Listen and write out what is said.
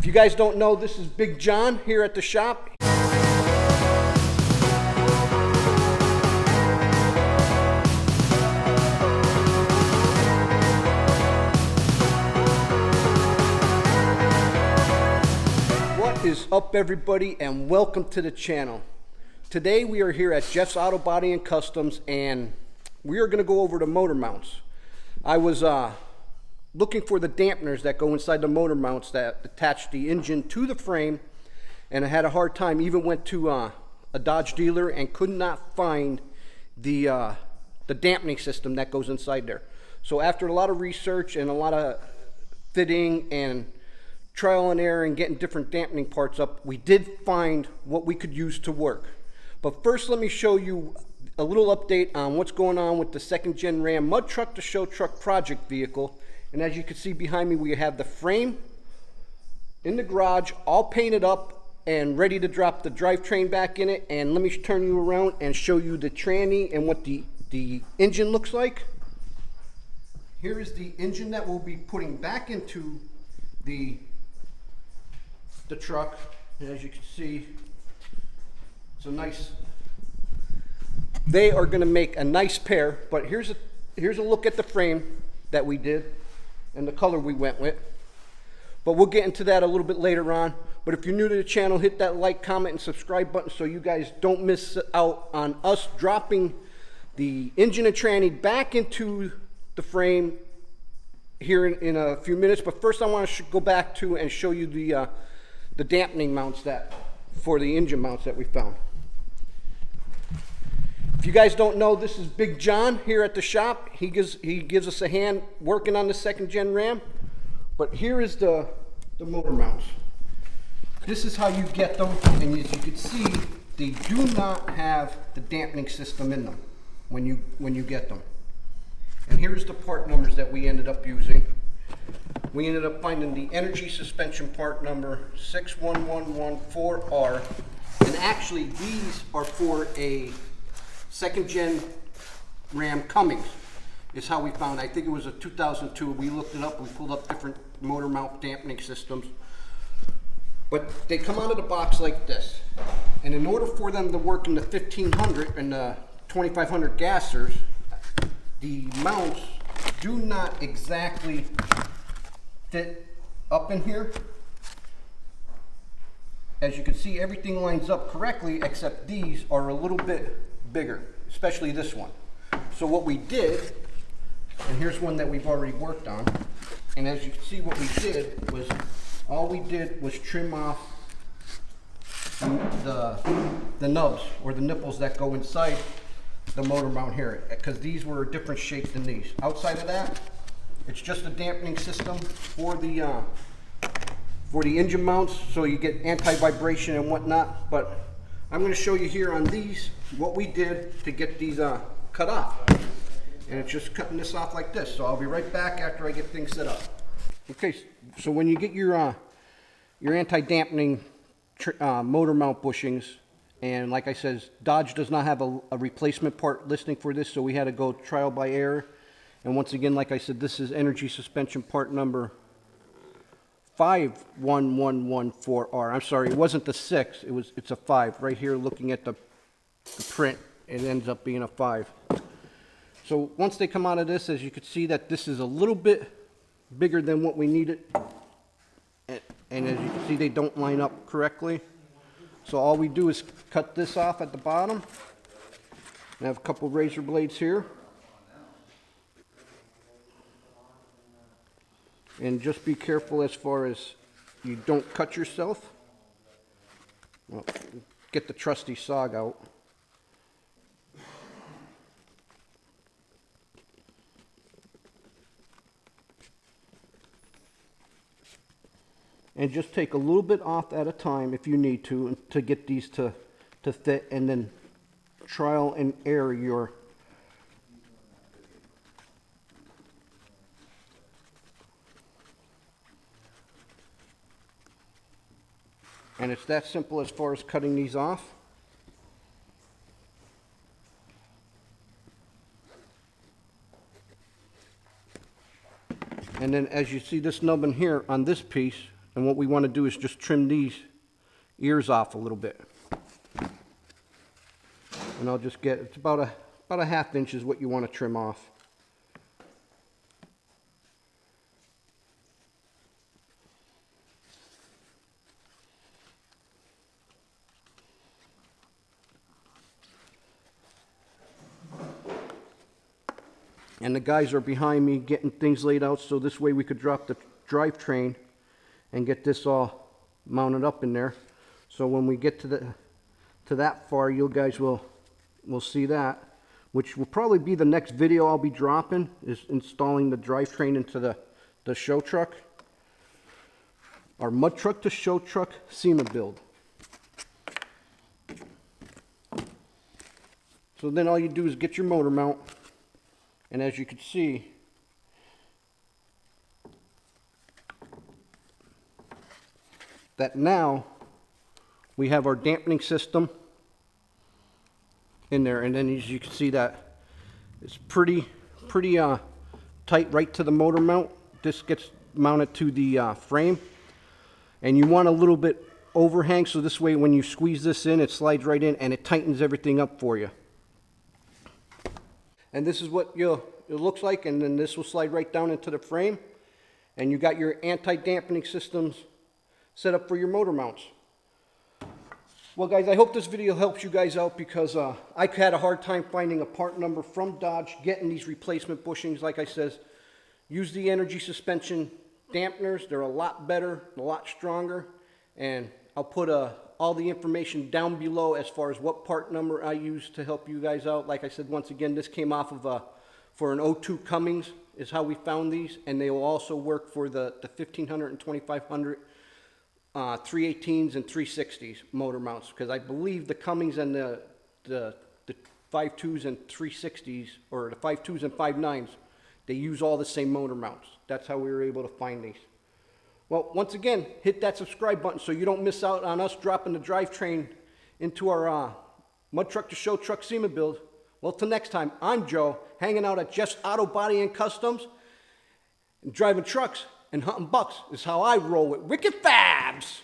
If you guys don't know, this is Big John here at the shop. What is up, everybody, and welcome to the channel. Today we are here at Jeff's Auto Body and Customs, and we are going to go over the motor mounts. I was looking for the dampeners that go inside the motor mounts that attach the engine to the frame, and I had a hard time. Even went to a Dodge dealer and could not find the dampening system that goes inside there. So after a lot of research and a lot of fitting and trial and error and getting different dampening parts up, we did find what we could use to work. But first, let me show you a little update on what's going on with the second gen Ram mud truck to show truck project vehicle. And as you can see behind me, we have the frame in the garage, all painted up and ready to drop the drivetrain back in it. And let me turn you around and show you the tranny and what the engine looks like. Here is the engine that we'll be putting back into the truck. And as you can see, it's a nice, they are going to make a nice pair. But here's a look at the frame that we did and the color we went with. But we'll get into that a little bit later on. But if you're new to the channel, hit that like, comment, and subscribe button so you guys don't miss out on us dropping the engine and tranny back into the frame here in a few minutes. But first I want to go back to and show you the dampening mounts for the engine mounts that we found. If you guys don't know, this is Big John here at the shop. He gives us a hand working on the second gen Ram. But here is the motor mounts. This is how you get them, and as you can see, they do not have the dampening system in them when you get them. And here's the part numbers that we ended up using. We ended up finding the energy suspension part number 61114R, and actually these are for a second gen Ram Cummins is how we found. I think it was a 2002. We looked it up. We pulled up different motor mount dampening systems, but they come out of the box like this. And in order for them to work in the 1500 and the 2500 gassers, the mounts do not exactly fit up in here. As you can see, everything lines up correctly except these are a little bit bigger, especially this one. So what we did, and here's one that we've already worked on, and as you can see, what we did was trim off the nubs or the nipples that go inside the motor mount here, because these were a different shape than these. Outside of that, it's just a dampening system for the engine mounts, so you get anti-vibration and whatnot. But I'm going to show you here on these what we did to get these cut off. And it's just cutting this off like this. So I'll be right back after I get things set up. Okay, so when you get your anti-dampening motor mount bushings, and like I said, Dodge does not have a replacement part listing for this, so we had to go trial by error. And once again, like I said, this is energy suspension part number 51114R. I'm sorry, it wasn't the 6, it's a 5. Right here, looking at the print, it ends up being a 5. So once they come out of this, as you can see, that this is a little bit bigger than what we needed. And as you can see, they don't line up correctly. So all we do is cut this off at the bottom. I have a couple razor blades here. And just be careful as far as you don't cut yourself. Well, get the trusty sog out. And just take a little bit off at a time if you need to get these to fit, and then trial and error your and it's that simple as far as cutting these off. And then as you see this nubbin here on this piece, And what we want to do is just trim these ears off a little bit. And I'll just get, it's about a ½ inch is what you want to trim off. And the guys are behind me getting things laid out, so this way we could drop the drivetrain and get this all mounted up in there. So when we get to that far, you guys will see that, which will probably be the next video I'll be dropping, is installing the drivetrain into the show truck. Our mud truck to show truck SEMA build. So then all you do is get your motor mount. And as you can see, that now we have our dampening system in there. And then as you can see, that it's pretty tight right to the motor mount. This gets mounted to the frame. And you want a little bit overhang, so this way when you squeeze this in, it slides right in and it tightens everything up for you. And this is what it looks like, and then this will slide right down into the frame. And you got your anti-dampening systems set up for your motor mounts. Well guys, I hope this video helps you guys out, because I had a hard time finding a part number from Dodge, getting these replacement bushings. Like I said, use the energy suspension dampeners. They're a lot better, a lot stronger. And I'll put all the information down below as far as what part number I use to help you guys out. Like I said, once again, this came off of for an 02 Cummins is how we found these, and they will also work for the 1500 and 2500 318s and 360s motor mounts, because I believe the Cummins and the 52s and 360s, or the 52s and 59s, they use all the same motor mounts. That's how we were able to find these. Well, once again, hit that subscribe button so you don't miss out on us dropping the drivetrain into our mud truck to show truck SEMA build. Well, till next time, I'm Joe, hanging out at Jeff's Auto Body and Customs, and driving trucks and hunting bucks is how I roll with Wicked Fabz.